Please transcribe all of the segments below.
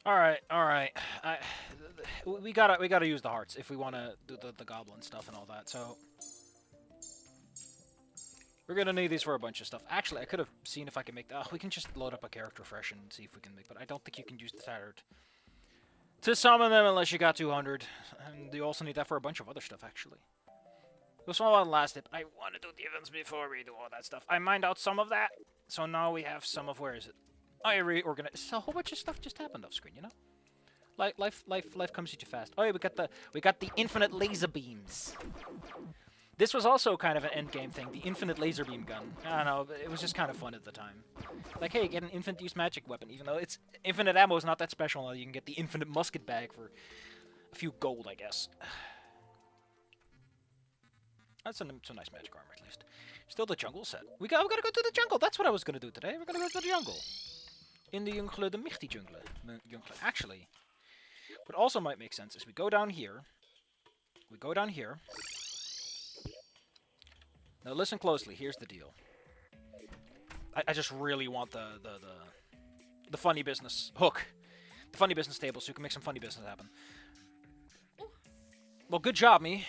All right, all right. We gotta use the hearts if we want to do the goblin stuff and all that. So we're gonna need these for a bunch of stuff. Actually, I could have seen if I can make. We can just load up a character fresh and see if we can make. But I don't think you can use the tattered to summon them unless you got 200, and you also need that for a bunch of other stuff actually. It was all on last tip. I want to do the events before we do all that stuff. I mined out some of that, so now we have some of where is it? I reorganized. A whole bunch of stuff just happened off screen, you know. Life comes at you fast. Oh yeah, we got the infinite laser beams. This was also kind of an end game thing, the infinite laser beam gun. I don't know, it was just kind of fun at the time. Like, hey, get an infinite use magic weapon, even though it's infinite ammo is not that special. You can get the infinite musket bag for a few gold, I guess. That's a nice magic armor, at least. Still the jungle set. We gotta go to the jungle. That's what I was gonna do today. We're gonna go to the jungle. In the jungle, the mighty jungle. Actually, what also might make sense is we go down here. We go down here. Now listen closely. Here's the deal. I just really want the funny business hook, the funny business table, so you can make some funny business happen. Well, good job, me,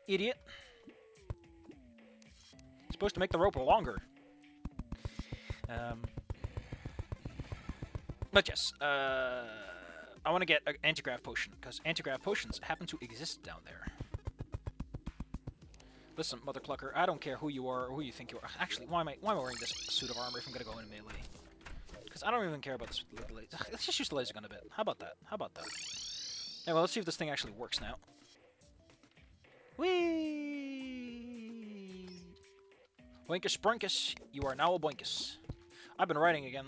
idiot. Supposed to make the rope longer. But yes, I want to get an anti-grav potion because anti-grav potions happen to exist down there. Listen, Mother Clucker, I don't care who you are or who you think you are. Actually, why am I wearing this suit of armor if I'm gonna go in melee? Because I don't even care about this. Let's just use the laser gun a bit. How about that? How about that? Yeah, well, let's see if this thing actually works now. Whee! Boinkus Brinkus, you are now a Boinkus. I've been writing again.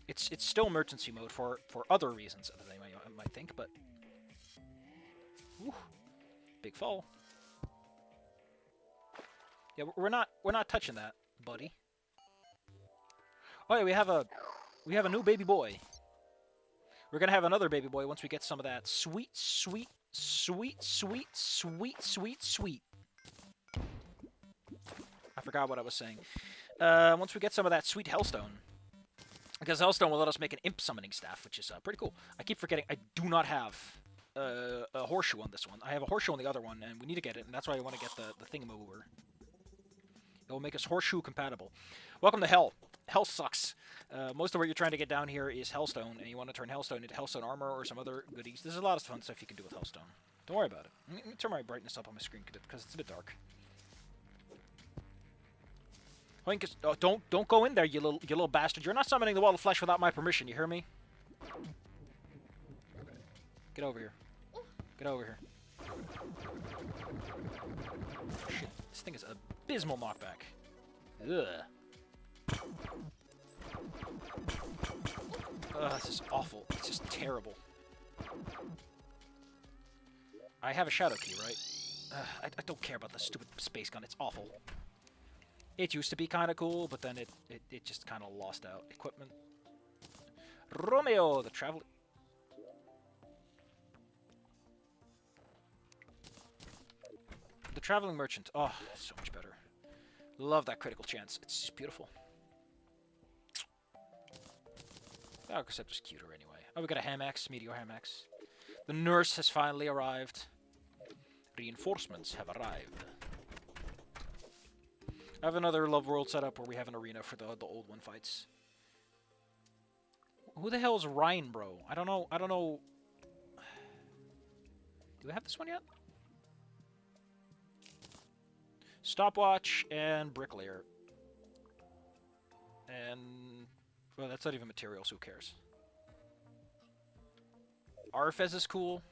It's still emergency mode for other reasons that they might think, but whew, big fall. Yeah, we're not touching that, buddy. Oh yeah, we have a new baby boy. We're gonna have another baby boy once we get some of that sweet. I forgot what I was saying. Once we get some of that sweet Hellstone. Because Hellstone will let us make an imp summoning staff, which is pretty cool. I keep forgetting I do not have a horseshoe on this one. I have a horseshoe on the other one, and we need to get it, and that's why I want to get the thingamabober. It will make us horseshoe compatible. Welcome to Hell. Hell sucks. Most of what you're trying to get down here is Hellstone, and you want to turn Hellstone into Hellstone armor or some other goodies. There's a lot of fun stuff you can do with Hellstone. Don't worry about it. Let me turn my brightness up on my screen because it's a bit dark. Oh, don't go in there, you little bastard. You're not summoning the wall of flesh without my permission. You hear me? Get over here. Get over here. Shit, this thing is abysmal knockback. Ugh. Ugh, this is awful. It's just terrible. I have a shadow key, right? I don't care about this stupid space gun. It's awful. It used to be kind of cool, but then it just kind of lost out. Equipment. Romeo, the traveler. The traveling merchant. Oh, so much better. Love that critical chance. It's just beautiful. Valcorceptor's cuter anyway. Oh, we got a Hamax, Meteor Hamax. The nurse has finally arrived. Reinforcements have arrived. I have another Love World setup where we have an arena for the old one fights. Who the hell is Ryan, bro? I don't know. Do we have this one yet? Stopwatch and Bricklayer. And well, that's not even materials. Who cares? Arfez is cool.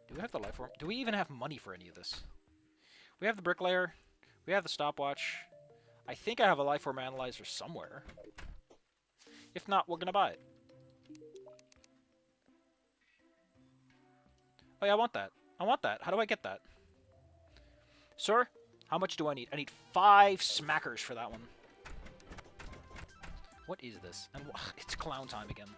Do we have the life form? Do we even have money for any of this? We have the Bricklayer. We have the Stopwatch. I think I have a Lifeform Analyzer somewhere. If not, we're gonna buy it. Oh yeah, I want that. I want that. How do I get that? Sir, how much do I need? I need 5 smackers for that one. What is this? And it's clown time again.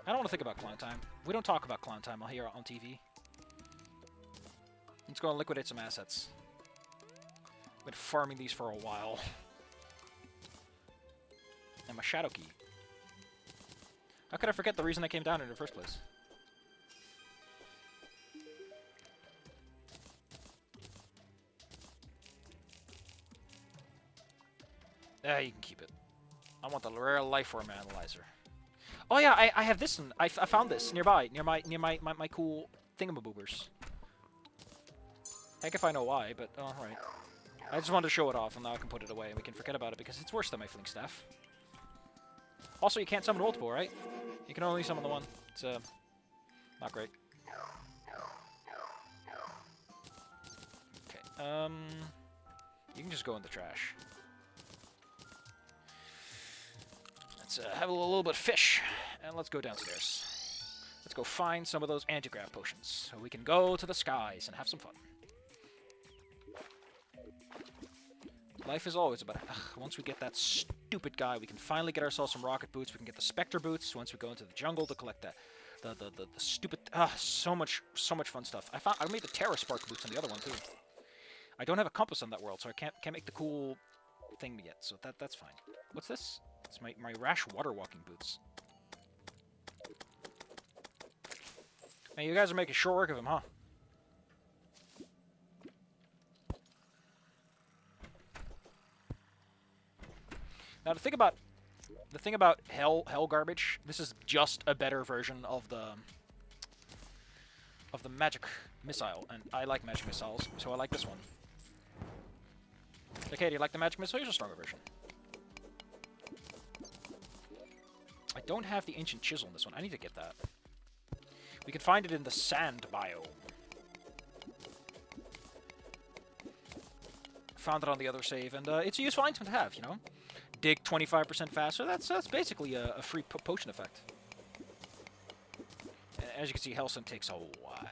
I don't want to think about clown time. We don't talk about clown time here on TV. Let's go and liquidate some assets. I've been farming these for a while. And my shadow key. How could I forget the reason I came down in the first place? Yeah, you can keep it. I want the rare life form analyzer. Oh yeah, I have this one. I found this nearby, near my cool thingamaboobers. Heck if I know why, but oh, alright. I just wanted to show it off, and now I can put it away, and we can forget about it, because it's worse than my fling staff. Also, you can't summon multiple, right? You can only summon the one. It's, not great. Okay, you can just go in the trash. Let's have a little bit of fish, and let's go downstairs. Let's go find some of those anti-grav potions, so we can go to the skies and have some fun. Life is always about... once we get that stupid guy, we can finally get ourselves some rocket boots. We can get the Spectre boots once we go into the jungle to collect the stupid... so much fun stuff. I made the Terra Spark boots on the other one, too. I don't have a compass on that world, so I can't make the cool thing yet, so that's fine. What's this? It's my Rash water walking boots. Man, you guys are making short work of him, huh? Now the thing about hell garbage, this is just a better version of the magic missile, and I like magic missiles, so I like this one. Okay, do you like the magic missile? Here's a stronger version. I don't have the ancient chisel in this one. I need to get that. We can find it in the sand biome. Found it on the other save, and it's a useful item to have, you know? Dig 25% faster, that's basically a free potion effect. And as you can see, Hellstone takes a while.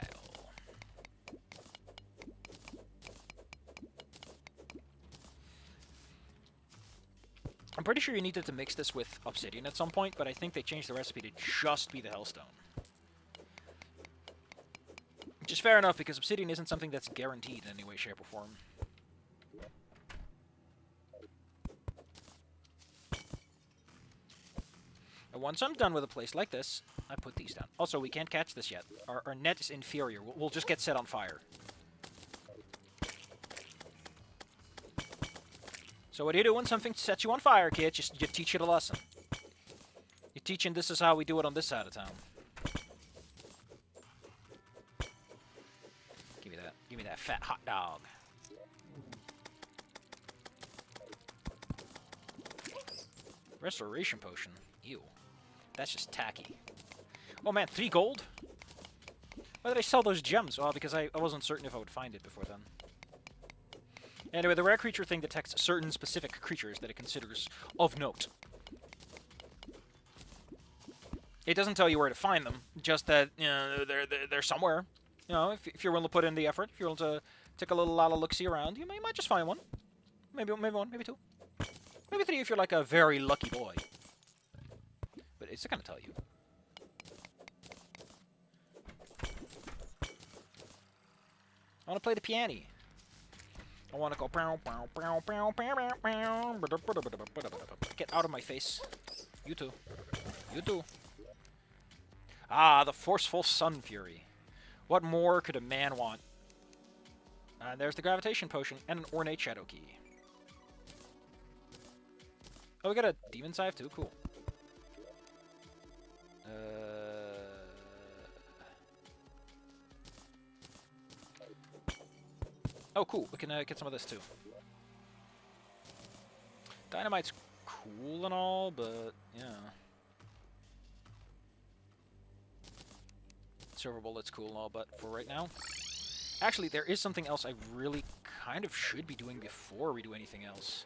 I'm pretty sure you needed to mix this with Obsidian at some point, but I think they changed the recipe to just be the Hellstone. Which is fair enough, because Obsidian isn't something that's guaranteed in any way, shape, or form. And once I'm done with a place like this, I put these down. Also, we can't catch this yet. Our net is inferior. We'll just get set on fire. So what do you do when something sets you on fire, kid? You teach it a lesson. You're teaching this is how we do it on this side of town. Give me that. Give me that fat hot dog. Restoration potion. Ew. That's just tacky. Oh man, 3 gold? Why did I sell those gems? Oh, because I wasn't certain if I would find it before then. Anyway, the rare creature thing detects certain specific creatures that it considers of note. It doesn't tell you where to find them, just that, you know, they're somewhere. You know, if you're willing to put in the effort, if you're willing to take a little look-see around, you might just find one. Maybe one, maybe 2. Maybe 3 if you're like a very lucky boy. But it's gonna tell you. I want to play the piano. I want to go. Get out of my face. You too. You too. Ah, the forceful Sun Fury. What more could a man want? And there's the gravitation potion and an ornate shadow key. Oh, we got a demon scythe too. Cool. Oh, cool. We can get some of this, too. Dynamite's cool and all, but, yeah. Silver Bullet's cool and all, but for right now... Actually, there is something else I really kind of should be doing before we do anything else.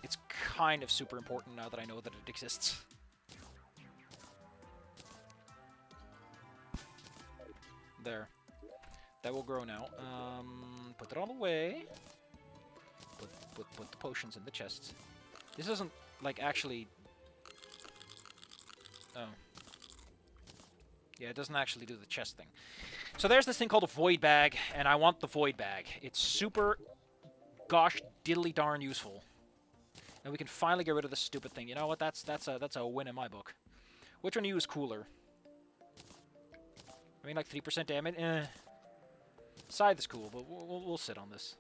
It's kind of super important now that I know that it exists. There. That will grow now. Put it all away. Put the potions in the chests. This isn't, like, actually... Oh. Yeah, it doesn't actually do the chest thing. So there's this thing called a Void Bag, and I want the Void Bag. It's super, gosh, diddly darn useful. And we can finally get rid of this stupid thing. You know what? That's a win in my book. Which one of you is cooler? I mean, like 3% damage? Scythe is cool, but we'll sit on this.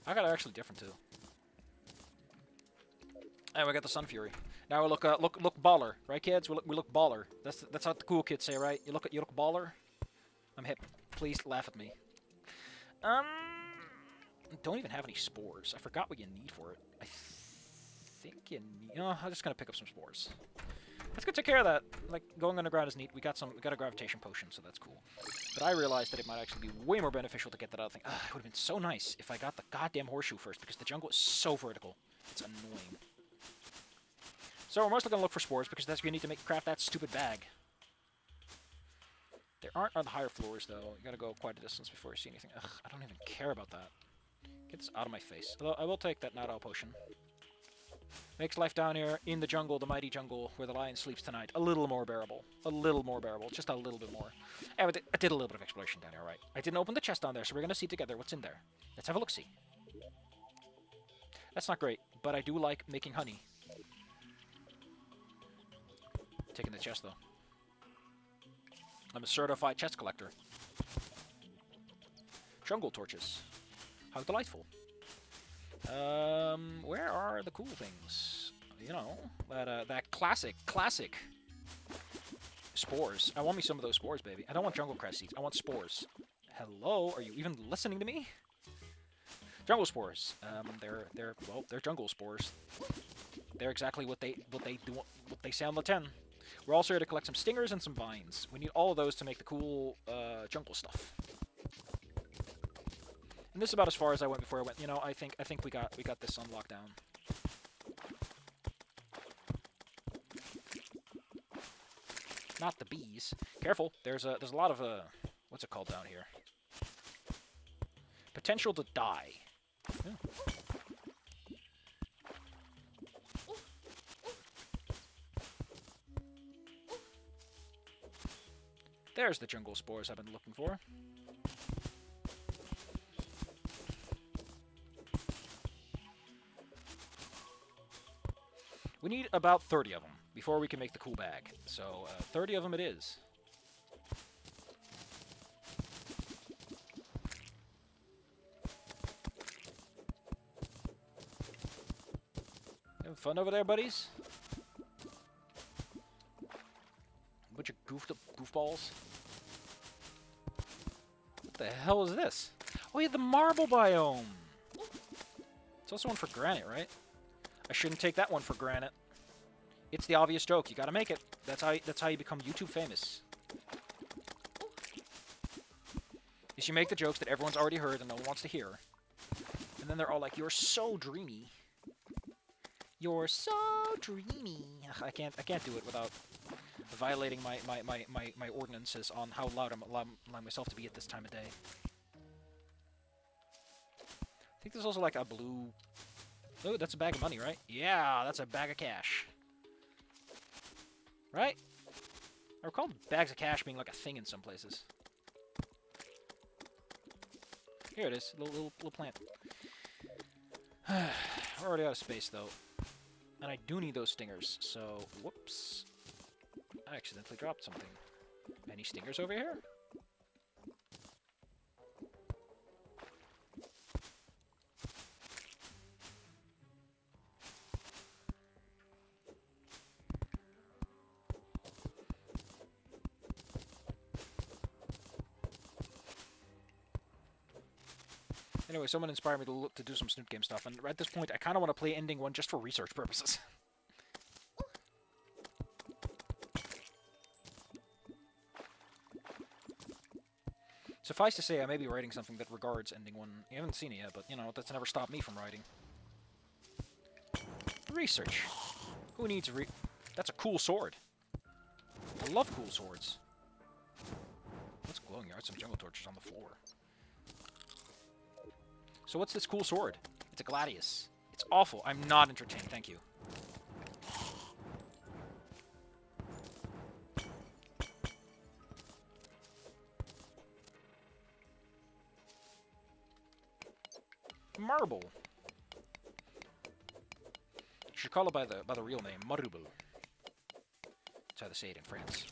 I got actually different, too. And we got the Sun Fury. Now we look baller, right, kids? We look baller. That's what the cool kids say, right? You look baller. I'm hip. Please laugh at me. Don't even have any spores. I forgot what you need for it. I think you need. Oh, I'm just gonna pick up some spores. Let's go take care of that. Like, going underground is neat. We got a gravitation potion, so that's cool. But I realized that it might actually be way more beneficial to get that other thing. It would have been so nice if I got the goddamn horseshoe first, because the jungle is so vertical. It's annoying. So we're mostly gonna look for spores, because that's what you need to craft that stupid bag. There aren't on the higher floors, though. You gotta go quite a distance before you see anything. Ugh, I don't even care about that. Get this out of my face. Although I will take that Night Owl potion. Makes life down here in the jungle, the mighty jungle, where the lion sleeps tonight, a little more bearable. A little more bearable. Just a little bit more. And I did a little bit of exploration down here, right? I didn't open the chest down there, so we're gonna see together what's in there. Let's have a look-see. That's not great, but I do like making honey. Taking the chest, though. I'm a certified chest collector. Jungle torches. How delightful. Where are the cool things? You know, that classic spores. I want me some of those spores, baby. I don't want jungle crest seeds. I want spores. Hello, are you even listening to me? Jungle spores. They're jungle spores. They're exactly what they say on the tin. We're also here to collect some stingers and some vines. We need all of those to make the cool jungle stuff. And this is about as far as I went before I went. You know, I think we got this on lockdown. Not the bees. Careful. There's a lot of what's it called down here? Potential to die. Yeah. There's the jungle spores I've been looking for. We need about 30 of them before we can make the cool bag. So, 30 of them it is. Having fun over there, buddies? A bunch of goofballs. What the hell is this? Oh yeah, the marble biome! It's also one for granite, right? I shouldn't take that one for granted. It's the obvious joke. You gotta make it. That's how you become YouTube famous. Is you make the jokes that everyone's already heard and no one wants to hear. And then they're all like, "You're so dreamy. You're so dreamy." Ugh, I can't do it without violating my ordinances on how loud I'm allowing myself to be at this time of day. I think there's also like a blue... Oh, that's a bag of money, right? Yeah, that's a bag of cash. Right? I recall bags of cash being like a thing in some places. Here it is, little plant. We're already out of space, though. And I do need those stingers, so... Whoops. I accidentally dropped something. Any stingers over here? Anyway, someone inspired me to do some Snoop Game stuff, and at this point, I kind of want to play ending one just for research purposes. Suffice to say, I may be writing something that regards ending one. You haven't seen it yet, but, you know, that's never stopped me from writing. Research. Who needs That's a cool sword. I love cool swords. What's glowing here? Some jungle torches on the floor. So what's this cool sword? It's a gladius. It's awful. I'm not entertained. Thank you. Marble. Should call it by the real name, Marble. That's how they say it in France.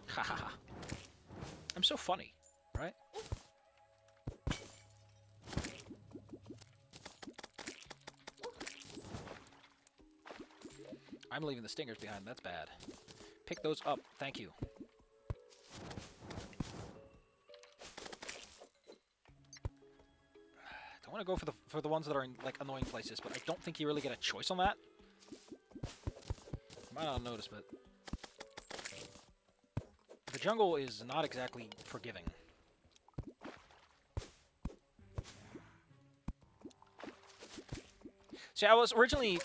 Ha ha ha. I'm so funny, right? I'm leaving the stingers behind. That's bad. Pick those up. Thank you. I want to go for the ones that are in like annoying places, but I don't think you really get a choice on that. You might not notice, but the jungle is not exactly forgiving. See, I was originally...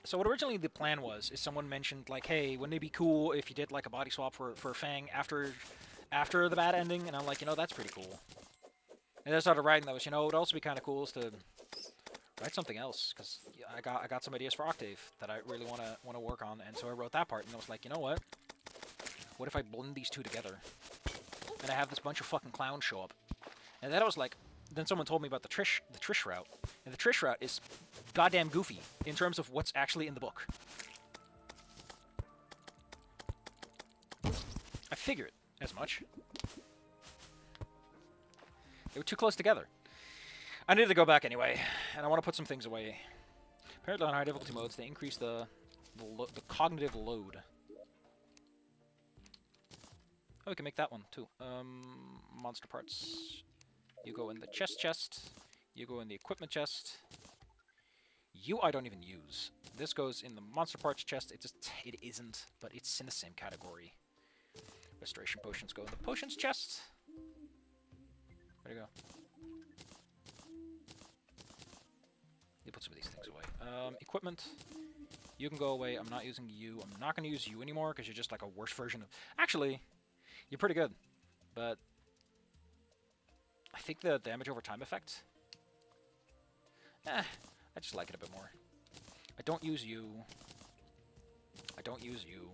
So what originally the plan was, is someone mentioned, like, hey, wouldn't it be cool if you did, like, a body swap for Fang after the bad ending? And I'm like, you know, that's pretty cool. And I started writing those, you know, it would also be kind of cool is to write something else, because I got some ideas for Octave that I really want to work on, and so I wrote that part, and I was like, you know what? What if I blend these two together? And I have this bunch of fucking clowns show up. And then I was like, then someone told me about the Trish route. And the Trish route is goddamn goofy in terms of what's actually in the book. I figured as much. They were too close together. I need to go back anyway, and I want to put some things away. Apparently on high difficulty modes, they increase the cognitive load. Oh, we can make that one too. Monster parts. You go in the chest. You go in the equipment chest. You I don't even use. This goes in the monster parts chest. It isn't, but it's in the same category. Restoration potions go in the potions chest. There you go. You put some of these things away. Equipment. You can go away. I'm not using you. I'm not going to use you anymore because you're just like a worse version of... Actually, you're pretty good, but I think the damage over time effect... I just like it a bit more. I don't use you. I don't use you.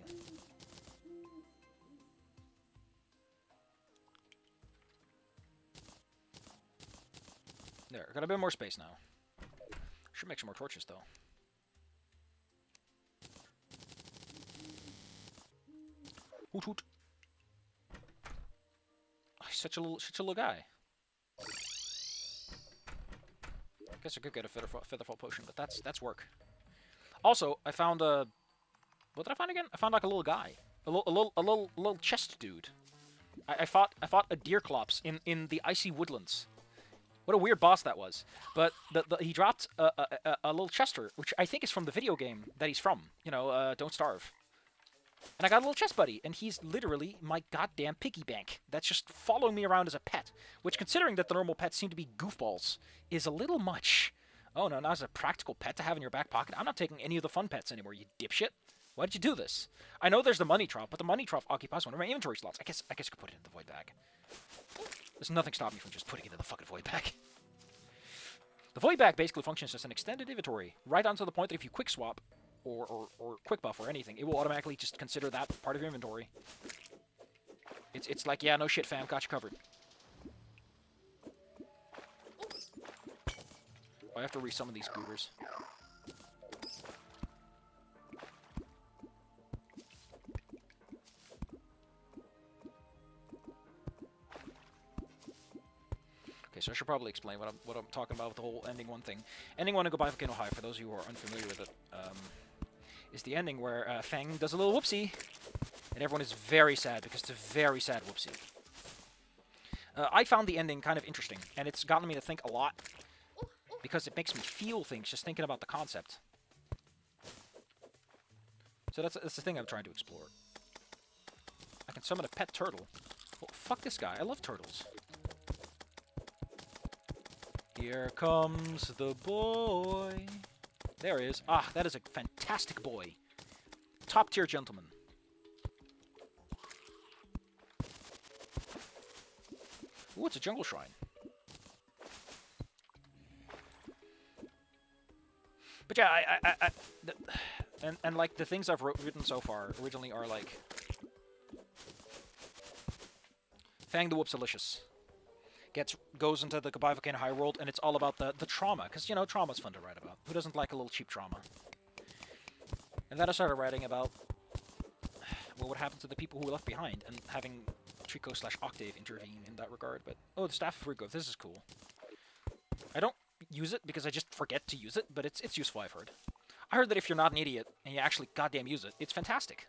There, got a bit more space now. Should make some more torches, though. Hoot hoot. Oh, he's such a little guy. I guess I could get a featherfall potion, but that's work. Also, I found a... What did I find again? I found like a little guy, a little chest dude. I fought a Deerclops in the icy woodlands. What a weird boss that was. But he dropped a little chester, which I think is from the video game that he's from. You know, Don't Starve. And I got a little chest buddy, and he's literally my goddamn piggy bank. That's just following me around as a pet. Which, considering that the normal pets seem to be goofballs, is a little much. Oh no, not as a practical pet to have in your back pocket. I'm not taking any of the fun pets anymore, you dipshit. Why did you do this? I know there's the money trough, but the money trough occupies one of my inventory slots. I guess you could put it in the void bag. There's nothing stopping me from just putting it in the fucking void bag. The void bag basically functions as an extended inventory, right on to the point that if you quick swap, or quick buff or anything, it will automatically just consider that part of your inventory. It's like, yeah, no shit, fam, got you covered. I have to resummon these goobers. Okay, so I should probably explain what I'm talking about with the whole ending one thing. Ending one in Goodbye Volcano High, for those of you who are unfamiliar with it, is the ending where Fang does a little whoopsie, and everyone is very sad because it's a very sad whoopsie. I found the ending kind of interesting, and it's gotten me to think a lot because it makes me feel things just thinking about the concept. So that's the thing I'm trying to explore. I can summon a pet turtle. Well, fuck this guy. I love turtles. Here comes the boy. There he is. Ah, that is a fantastic boy. Top tier gentleman. Ooh, it's a jungle shrine. But yeah, and like the things I've written so far originally are like Fang the Whoopsalicious. goes into the Goodbye Volcano High world, and it's all about the trauma, because, you know, trauma's fun to write about. Who doesn't like a little cheap trauma? And then I started writing about what would happen to the people who were left behind, and having Trico/Octave intervene in that regard. But, oh, the Staff of Rico, this is cool. I don't use it because I just forget to use it, but it's useful, I've heard. I heard that if you're not an idiot and you actually goddamn use it, it's fantastic.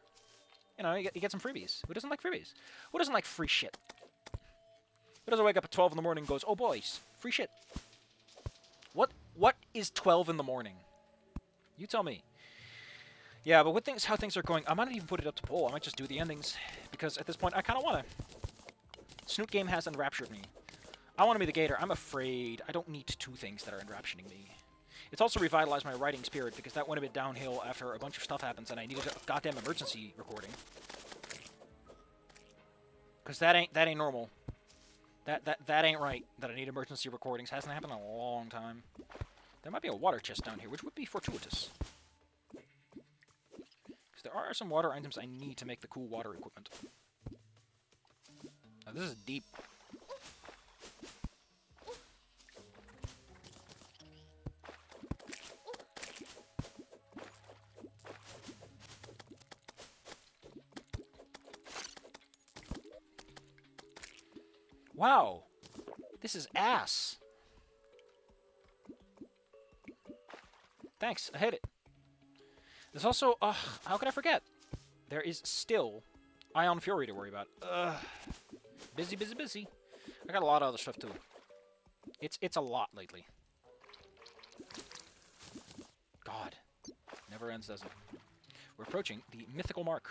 You know, you get some freebies. Who doesn't like freebies? Who doesn't like free shit? Who doesn't wake up at 12 in the morning and goes, oh boys, free shit? What is 12 in the morning? You tell me. Yeah, but with how things are going, I might not even put it up to poll. I might just do the endings. Because at this point, I kind of want to. Snoot Game has enraptured me. I want to be the Gator. I'm afraid I don't need two things that are enrapturing me. It's also revitalized my writing spirit, because that went a bit downhill after a bunch of stuff happens and I needed a goddamn emergency recording. Because that ain't normal. That ain't right, that I need emergency recordings. Hasn't happened in a long time. There might be a water chest down here, which would be fortuitous. Because there are some water items I need to make the cool water equipment. Now, this is deep. Wow, this is ass. Thanks, I hit it. There's also, how could I forget? There is still Ion Fury to worry about. Busy, busy, busy. I got a lot of other stuff too. It's a lot lately. God, never ends, does it? We're approaching the mythical mark.